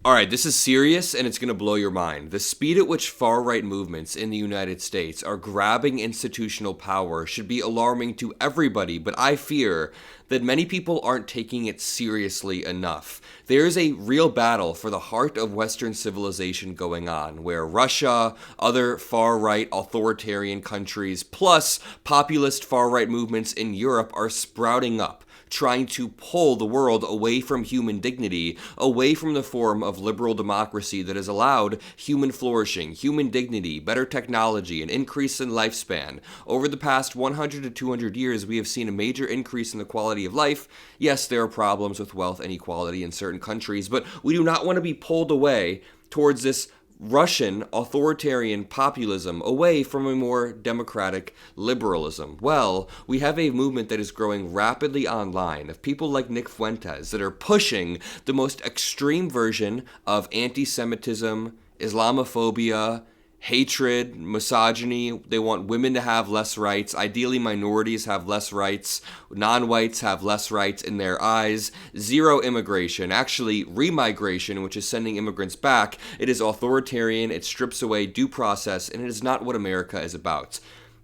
All right, this is serious and it's going to blow your mind. The speed at which far right movements in the United States are grabbing institutional power should be alarming to everybody, but I fear that many people aren't taking it seriously enough. There is a real battle for the heart of Western civilization going on, where Russia, other far right authoritarian countries, plus populist far right movements in Europe are sprouting up, trying to pull the world away from human dignity, away from the form of liberal democracy that has allowed human flourishing, human dignity, better technology, an increase in lifespan. Over the past 100 to 200 years, we have seen a major increase in the quality of life. Yes, there are problems with wealth inequality in certain countries, but we do not want to be pulled away towards this Russian authoritarian populism away from a more democratic liberalism. Well, we have a movement that is growing rapidly online of people like Nick Fuentes that are pushing the most extreme version of anti-Semitism, Islamophobia, hatred, misogyny. They want women to have less rights. Ideally, minorities have less rights. Non-whites have less rights in their eyes. Zero immigration. Actually, remigration, which is sending immigrants back. It is authoritarian. It strips away due process, and it is not what America is about.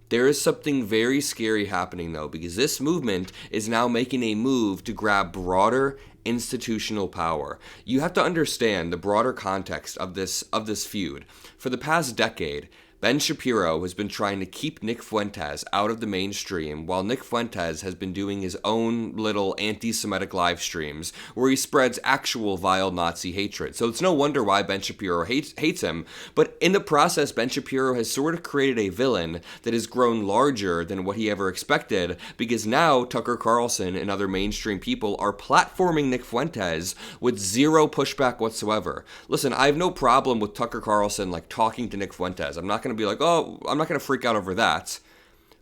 There is something very scary happening, though, because this movement is now making a move to grab broader institutional power. You have to understand the broader context of this feud. For the past decade, Ben Shapiro has been trying to keep Nick Fuentes out of the mainstream, while Nick Fuentes has been doing his own little anti-Semitic live streams where he spreads actual vile Nazi hatred. So it's no wonder why Ben Shapiro hates him, but in the process, Ben Shapiro has sort of created a villain that has grown larger than what he ever expected, because now Tucker Carlson and other mainstream people are platforming Nick Fuentes with zero pushback whatsoever. Listen, I have no problem with Tucker Carlson talking to Nick Fuentes. I'm not going to be like, oh, I'm not going to freak out over that.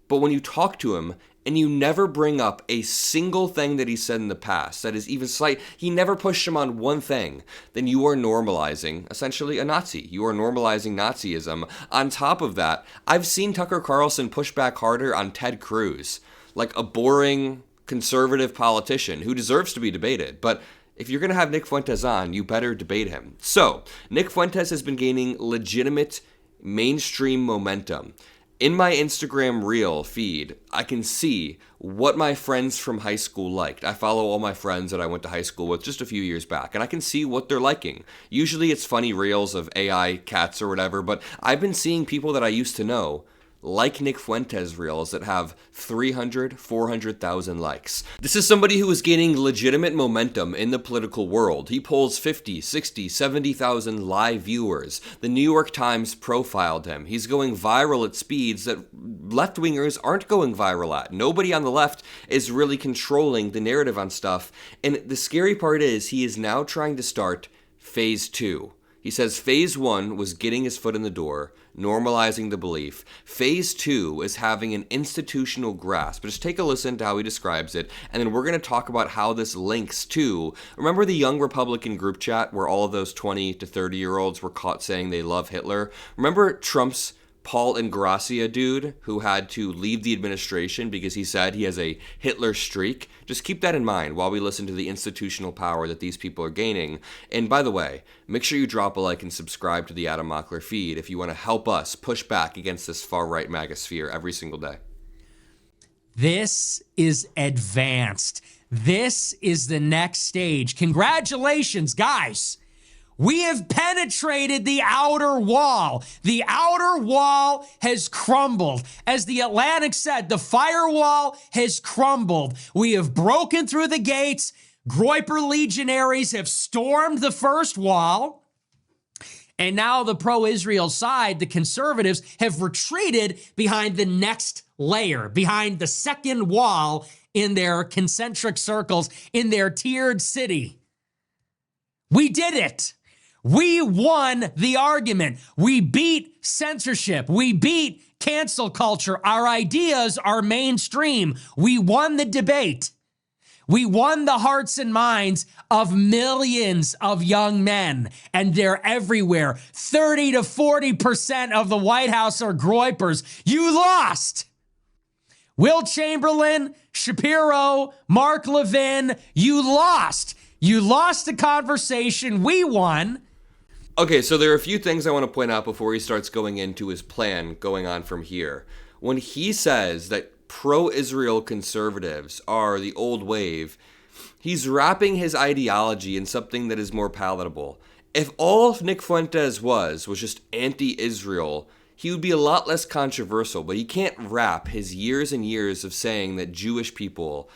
But when you talk to him and you never bring up a single thing that he said in the past that is even slight, he never pushed him on one thing, then you are normalizing essentially a Nazi. You are normalizing Nazism. On top of that, I've seen Tucker Carlson push back harder on Ted Cruz, like a boring conservative politician who deserves to be debated. But if you're going to have Nick Fuentes on, you better debate him. So, Nick Fuentes has been gaining legitimate mainstream momentum. In my Instagram reel feed, I can see what my friends from high school liked. I follow all my friends that I went to high school with just a few years back, and I can see what they're liking. Usually it's funny reels of AI cats or whatever, but I've been seeing people that I used to know like Nick Fuentes reels that have 300, 400,000 likes. This is somebody who is gaining legitimate momentum in the political world. He pulls 50, 60, 70,000 live viewers. The New York Times profiled him. He's going viral at speeds that left-wingers aren't going viral at. Nobody on the left is really controlling the narrative on stuff. And the scary part is he is now trying to start phase 2. He says phase 1 was getting his foot in the door, normalizing the belief. Phase 2 is having an institutional grasp. But just take a listen to how he describes it, and then we're going to talk about how this links to, remember the Young Republican group chat where all of those 20 to 30-year-olds were caught saying they love Hitler? Remember Trump's Paul Ingrassia dude who had to leave the administration because he said he has a Hitler streak? Just keep that in mind while we listen to the institutional power that these people are gaining. And by the way, make sure you drop a like and subscribe to the Adam Mockler feed if you want to help us push back against this far-right magosphere every single day. This is advanced. This is the next stage. Congratulations, guys. We have penetrated the outer wall. The outer wall has crumbled. As the Atlantic said, the firewall has crumbled. We have broken through the gates. Groyper legionaries have stormed the first wall. And now the pro-Israel side, the conservatives, have retreated behind the next layer, behind the second wall in their concentric circles, in their tiered city. We did it. We won the argument. We beat censorship. We beat cancel culture. Our ideas are mainstream. We won the debate. We won the hearts and minds of millions of young men, and they're everywhere. 30 to 40% of the White House are Groypers. You lost. Will Chamberlain, Shapiro, Mark Levin, you lost. You lost the conversation. We won. Okay, so there are a few things I want to point out before he starts going into his plan going on from here. When he says that pro-Israel conservatives are the old wave, he's wrapping his ideology in something that is more palatable. If all Nick Fuentes was just anti-Israel, he would be a lot less controversial, but he can't wrap his years and years of saying that Jewish people...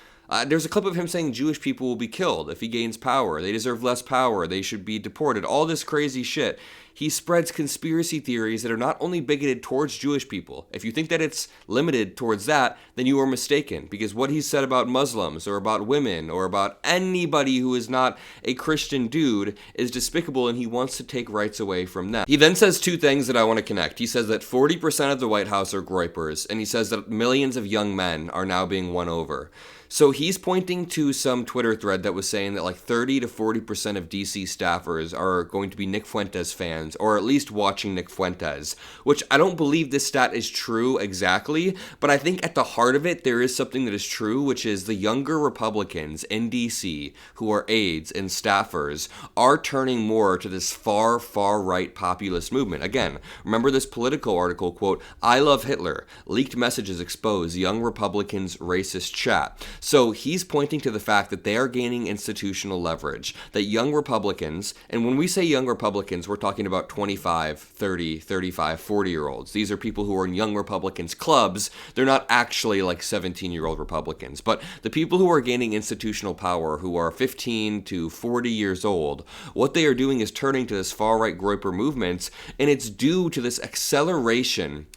there's a clip of him saying Jewish people will be killed if he gains power. They deserve less power. They should be deported. All this crazy shit. He spreads conspiracy theories that are not only bigoted towards Jewish people. If you think that it's limited towards that, then you are mistaken. Because what he said about Muslims or about women or about anybody who is not a Christian dude is despicable, and he wants to take rights away from them. He then says two things that I want to connect. He says that 40% of the White House are groypers, and he says that millions of young men are now being won over. So he's pointing to some Twitter thread that was saying that like 30 to 40% of DC staffers are going to be Nick Fuentes fans, or at least watching Nick Fuentes, which I don't believe this stat is true exactly, but I think at the heart of it, there is something that is true, which is the younger Republicans in DC who are aides and staffers are turning more to this far right populist movement. Again, remember this Politico article, quote, "I love Hitler. Leaked messages expose young Republicans' racist chat." So he's pointing to the fact that they are gaining institutional leverage, that young Republicans, and when we say young Republicans, we're talking about 25, 30, 35, 40-year-olds. These are people who are in young Republicans clubs. They're not actually like 17-year-old Republicans. But the people who are gaining institutional power, who are 15 to 40 years old, what they are doing is turning to this far-right groyper movement, and it's due to this acceleration.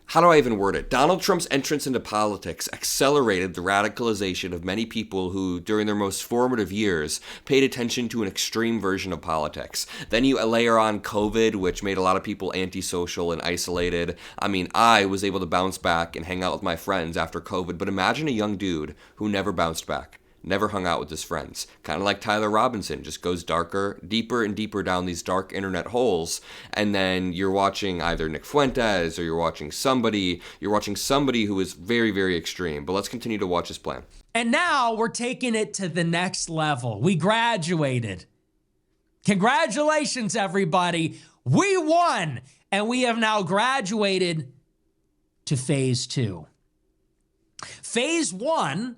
How do I even word it? Donald Trump's entrance into politics accelerated the radicalization of many people who, during their most formative years, paid attention to an extreme version of politics. Then you layer on COVID, which made a lot of people antisocial and isolated. I mean, I was able to bounce back and hang out with my friends after COVID, but imagine a young dude who never bounced back. Never hung out with his friends. Kind of like Tyler Robinson, just goes deeper and deeper down these dark internet holes, and then you're watching either Nick Fuentes or you're watching somebody who is very, very extreme. But let's continue to watch his plan. And now we're taking it to the next level. We graduated. Congratulations, everybody. We won, and we have now graduated to phase 2. Phase 1,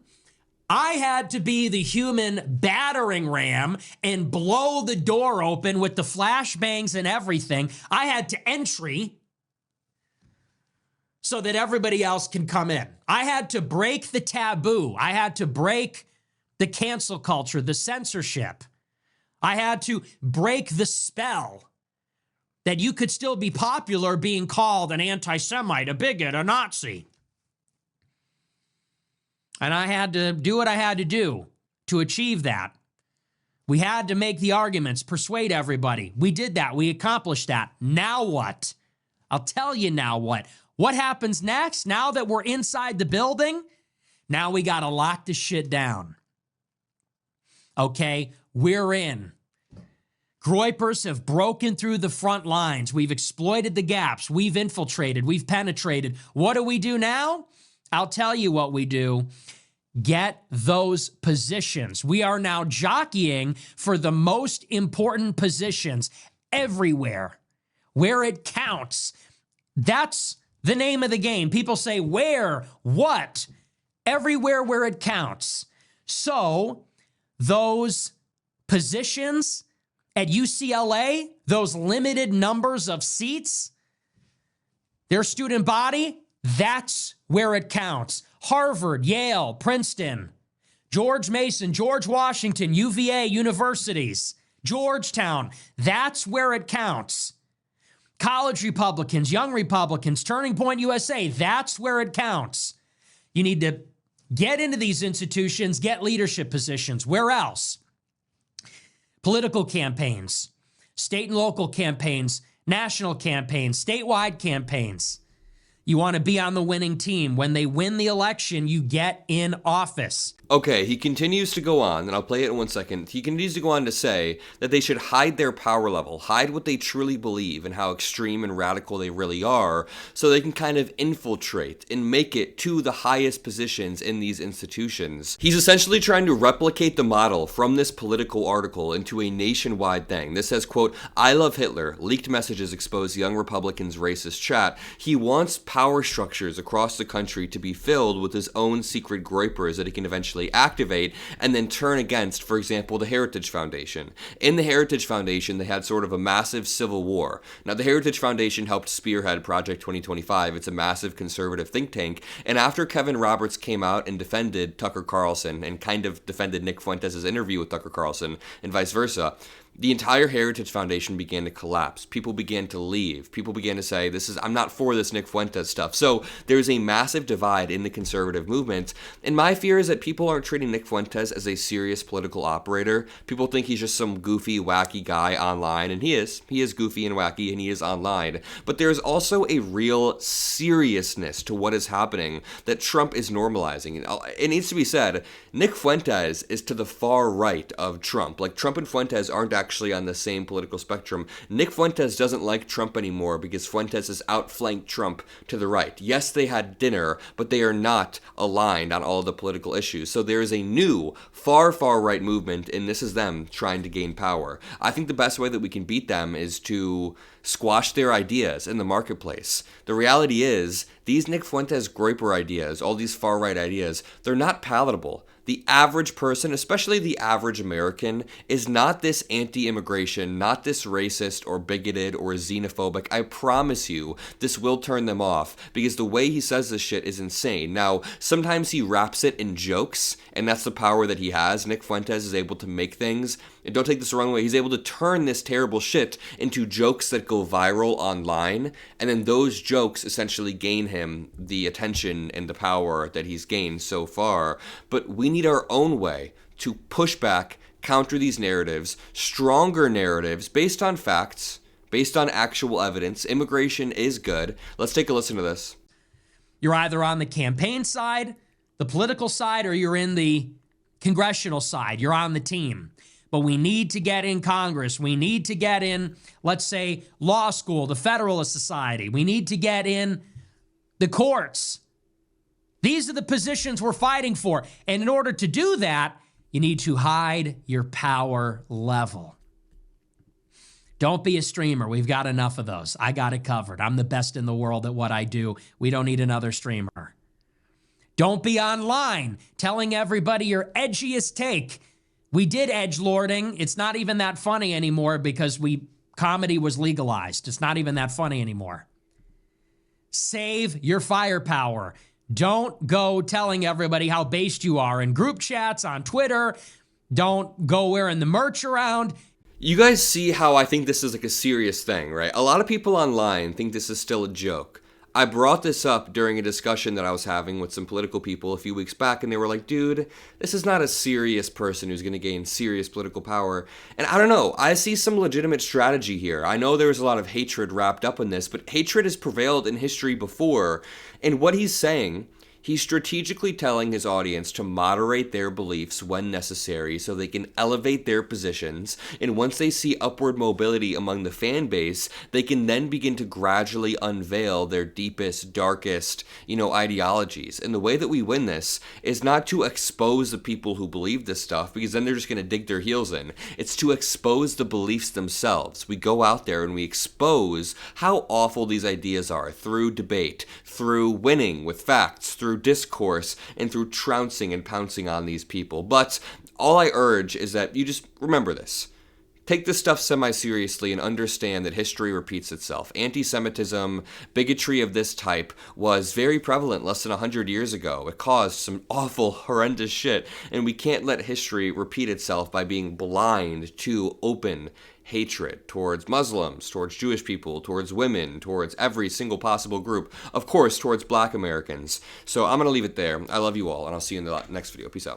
I had to be the human battering ram and blow the door open with the flashbangs and everything. I had to entry so that everybody else can come in. I had to break the taboo. I had to break the cancel culture, the censorship. I had to break the spell that you could still be popular being called an anti-Semite, a bigot, a Nazi. And I had to do what I had to do to achieve that. We had to make the arguments, persuade everybody. We did that. We accomplished that. Now what? I'll tell you now what. What happens next? Now that we're inside the building, now we got to lock this shit down. Okay? We're in. Groypers have broken through the front lines. We've exploited the gaps. We've infiltrated. We've penetrated. What do we do now? I'll tell you what we do. Get those positions. We are now jockeying for the most important positions everywhere where it counts. That's the name of the game. People say where, what, everywhere where it counts. So those positions at UCLA, those limited numbers of seats, their student body, that's where it counts. Harvard, Yale, Princeton, George Mason, George Washington, UVA universities, Georgetown, that's where it counts. College Republicans, Young Republicans, Turning Point USA, that's where it counts. You need to get into these institutions, get leadership positions. Where else? Political campaigns, state and local campaigns, national campaigns, statewide campaigns. You want to be on the winning team. When they win the election, you get in office. Okay, he continues to go on, and I'll play it in 1 second. He continues to go on to say that they should hide their power level, hide what they truly believe and how extreme and radical they really are, so they can kind of infiltrate and make it to the highest positions in these institutions. He's essentially trying to replicate the model from this political article into a nationwide thing. This says, quote, "I love Hitler. Leaked messages expose young Republicans' racist chat." He wants power structures across the country to be filled with his own secret groypers that he can eventually activate and then turn against, for example, the Heritage Foundation. In the Heritage Foundation, they had sort of a massive civil war. Now, the Heritage Foundation helped spearhead Project 2025. It's a massive conservative think tank. And after Kevin Roberts came out and defended Tucker Carlson and kind of defended Nick Fuentes' interview with Tucker Carlson and vice versa, the entire Heritage Foundation began to collapse. People began to leave. People began to say, I'm not for this Nick Fuentes stuff. So there's a massive divide in the conservative movement. And my fear is that people aren't treating Nick Fuentes as a serious political operator. People think he's just some goofy, wacky guy online. And he is. He is goofy and wacky, and he is online. But there's also a real seriousness to what is happening that Trump is normalizing. And it needs to be said, Nick Fuentes is to the far right of Trump. Like, Trump and Fuentes aren't actually on the same political spectrum. Nick Fuentes doesn't like Trump anymore because Fuentes has outflanked Trump to the right. Yes, they had dinner, but they are not aligned on all of the political issues. So there is a new, far, far right movement, and this is them trying to gain power. I think the best way that we can beat them is to squash their ideas in the marketplace. The reality is, these Nick Fuentes groyper ideas, all these far right ideas, they're not palatable. The average person, especially the average American, is not this anti-immigration, not this racist or bigoted or xenophobic. I promise you, this will turn them off because the way he says this shit is insane. Now, sometimes he wraps it in jokes, and that's the power that he has. Nick Fuentes is able to make things, and don't take this the wrong way, he's able to turn this terrible shit into jokes that go viral online, and then those jokes essentially gain him the attention and the power that he's gained so far. But we need our own way to push back, counter these narratives, stronger narratives based on facts, based on actual evidence. Immigration is good. Let's take a listen to this. You're either on the campaign side, the political side, or you're in the congressional side. You're on the team. But we need to get in Congress. We need to get in, let's say, law school, the Federalist Society. We need to get in the courts. These are the positions we're fighting for. And in order to do that, you need to hide your power level. Don't be a streamer. We've got enough of those. I got it covered. I'm the best in the world at what I do. We don't need another streamer. Don't be online telling everybody your edgiest take. We did edgelording. It's not even that funny anymore because comedy was legalized. It's not even that funny anymore. Save your firepower. Don't go telling everybody how based you are in group chats, on Twitter. Don't go wearing the merch around. You guys see how I think this is like a serious thing, right? A lot of people online think this is still a joke. I brought this up during a discussion that I was having with some political people a few weeks back, and they were like, dude, this is not a serious person who's going to gain serious political power. And I don't know, I see some legitimate strategy here. I know there's a lot of hatred wrapped up in this, but hatred has prevailed in history before. And what he's saying, he's strategically telling his audience to moderate their beliefs when necessary so they can elevate their positions. And once they see upward mobility among the fan base, they can then begin to gradually unveil their deepest, darkest, ideologies. And the way that we win this is not to expose the people who believe this stuff, because then they're just going to dig their heels in. It's to expose the beliefs themselves. We go out there and we expose how awful these ideas are through debate, through winning with facts, through discourse, and through trouncing and pouncing on these people. But all I urge is that you just remember this. Take this stuff semi-seriously and understand that history repeats itself. Anti-Semitism, bigotry of this type was very prevalent less than 100 years ago. It caused some awful, horrendous shit, and we can't let history repeat itself by being blind to open hatred towards Muslims, towards Jewish people, towards women, towards every single possible group, of course, towards Black Americans. So I'm going to leave it there. I love you all, and I'll see you in the next video. Peace out.